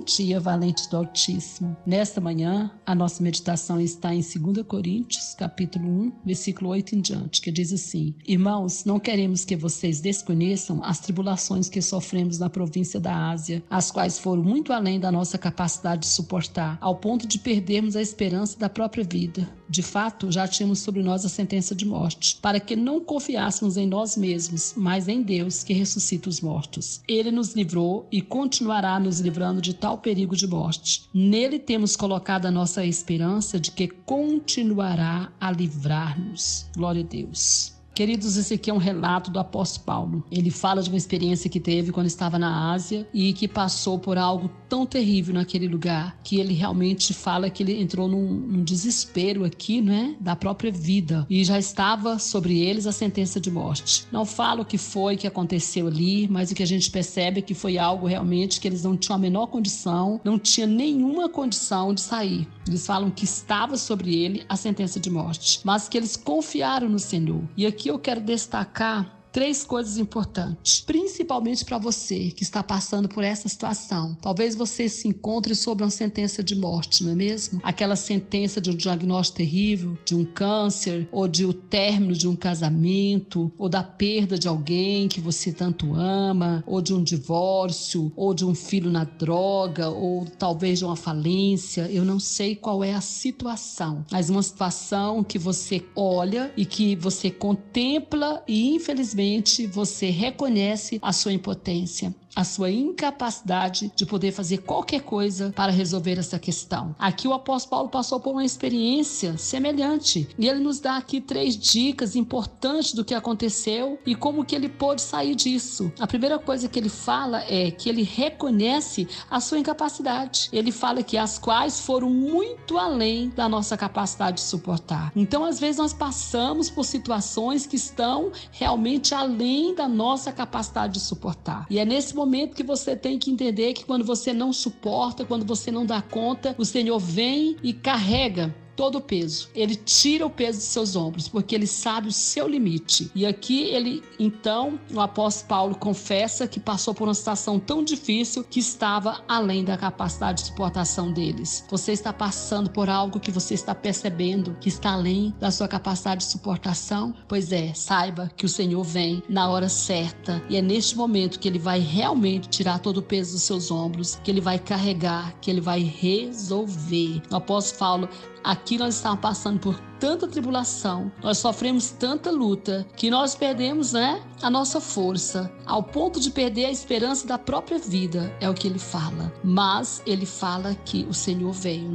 dia, valente do Altíssimo. Nesta manhã, a nossa meditação está em 2 Coríntios, capítulo 1, versículo 8 em diante, que diz assim: Irmãos, não queremos que vocês desconheçam as tribulações que sofremos na província da Ásia, as quais foram muito além da nossa capacidade de suportar, ao ponto de perdermos a esperança da própria vida. De fato, já tínhamos sobre nós a sentença de morte, para que não confiássemos em nós mesmos, mas em Deus que ressuscita os mortos. Ele nos livrou e continuará nos livrando de tal perigo de morte. Nele temos colocado a nossa esperança de que continuará a livrar-nos. Glória a Deus. Queridos, esse aqui é um relato do apóstolo Paulo. Ele fala de uma experiência que teve quando estava na Ásia e que passou por algo tão terrível naquele lugar, que ele realmente fala que ele entrou num desespero aqui, né, da própria vida, e já estava sobre eles a sentença de morte. Não falo o que foi que aconteceu ali, mas o que a gente percebe é que foi algo realmente que eles não tinham a menor condição, não tinha nenhuma condição de sair. Eles falam que estava sobre ele a sentença de morte, mas que eles confiaram no Senhor. E aqui eu quero destacar 3 coisas importantes, principalmente para você que está passando por essa situação. Talvez você se encontre sob uma sentença de morte, não é mesmo? Aquela sentença de um diagnóstico terrível, de um câncer, ou de o término de um casamento, ou da perda de alguém que você tanto ama, ou de um divórcio, ou de um filho na droga, ou talvez de uma falência. Eu não sei qual é a situação, mas uma situação que você olha e que você contempla e infelizmente você reconhece a sua impotência, a sua incapacidade de poder fazer qualquer coisa para resolver essa questão. Aqui o apóstolo Paulo passou por uma experiência semelhante e ele nos dá aqui 3 dicas importantes do que aconteceu e como que ele pôde sair disso. A primeira coisa que ele fala é que ele reconhece a sua incapacidade. Ele fala que as quais foram muito além da nossa capacidade de suportar. Então, às vezes nós passamos por situações que estão realmente além da nossa capacidade de suportar. E é nesse momento que você tem que entender que quando você não suporta, quando você não dá conta, o Senhor vem e carrega todo o peso. Ele tira o peso de seus ombros, porque ele sabe o seu limite. E aqui então, o apóstolo Paulo confessa que passou por uma situação tão difícil que estava além da capacidade de suportação deles. Você está passando por algo que você está percebendo que está além da sua capacidade de suportação? Pois é, saiba que o Senhor vem na hora certa e é neste momento que ele vai realmente tirar todo o peso dos seus ombros, que ele vai carregar, que ele vai resolver. O apóstolo Paulo, aqui nós estamos passando por tanta tribulação, nós sofremos tanta luta, que nós perdemos, a nossa força, ao ponto de perder a esperança da própria vida, é o que ele fala. Mas ele fala que o Senhor veio,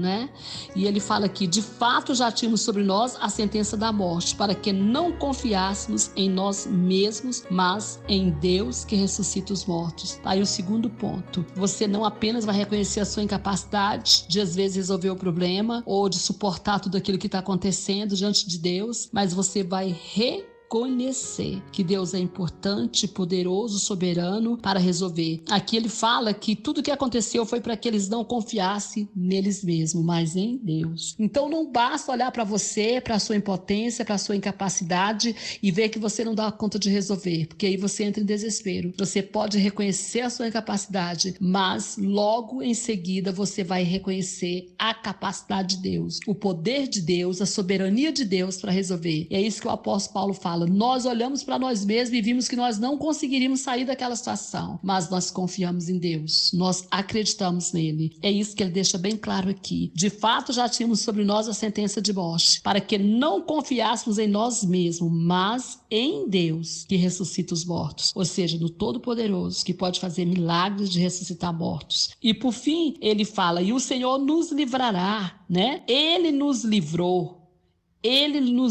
E ele fala que de fato já tínhamos sobre nós a sentença da morte, para que não confiássemos em nós mesmos, mas em Deus que ressuscita os mortos. Aí o segundo ponto, você não apenas vai reconhecer a sua incapacidade de às vezes resolver o problema, ou de suportar tudo aquilo que está acontecendo diante de Deus, mas você vai reconhecer que Deus é importante, poderoso, soberano para resolver. Aqui ele fala que tudo o que aconteceu foi para que eles não confiassem neles mesmos, mas em Deus. Então não basta olhar para você, para a sua impotência, para a sua incapacidade e ver que você não dá conta de resolver, porque aí você entra em desespero. Você pode reconhecer a sua incapacidade, mas logo em seguida você vai reconhecer a capacidade de Deus, o poder de Deus, a soberania de Deus para resolver. E é isso que o apóstolo Paulo fala. Nós olhamos para nós mesmos e vimos que nós não conseguiríamos sair daquela situação, mas nós confiamos em Deus, nós acreditamos nele. É isso que ele deixa bem claro aqui. De fato, já tínhamos sobre nós a sentença de morte, para que não confiássemos em nós mesmos, mas em Deus que ressuscita os mortos, ou seja, no Todo-Poderoso, que pode fazer milagres de ressuscitar mortos. E por fim, ele fala, e o Senhor nos livrará, Ele nos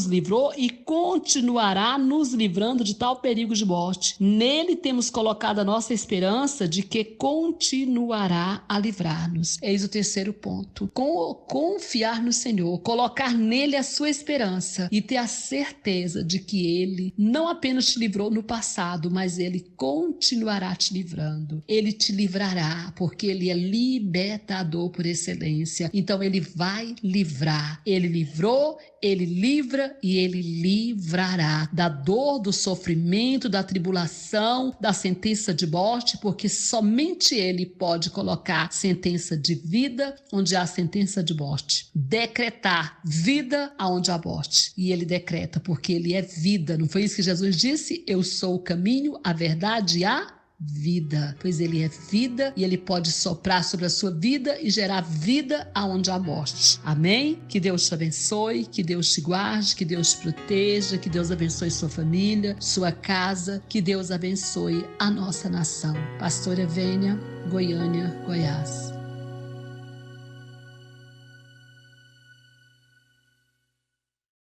livrou e continuará nos livrando de tal perigo de morte. Nele temos colocado a nossa esperança de que continuará a livrar-nos. Eis o terceiro ponto. Confiar no Senhor, colocar nele a sua esperança e ter a certeza de que ele não apenas te livrou no passado, mas ele continuará te livrando. Ele te livrará, porque ele é libertador por excelência. Então ele vai livrar. Ele livrou, ele Ele livra e Ele livrará da dor, do sofrimento, da tribulação, da sentença de morte, porque somente Ele pode colocar sentença de vida onde há sentença de morte. Decretar vida aonde há morte. E Ele decreta, porque Ele é vida. Não foi isso que Jesus disse? Eu sou o caminho, a verdade e a vida, pois Ele é vida e Ele pode soprar sobre a sua vida e gerar vida aonde há morte. Amém? Que Deus te abençoe, que Deus te guarde, que Deus te proteja, que Deus abençoe sua família, sua casa, que Deus abençoe a nossa nação. Pastora Vênia, Goiânia, Goiás.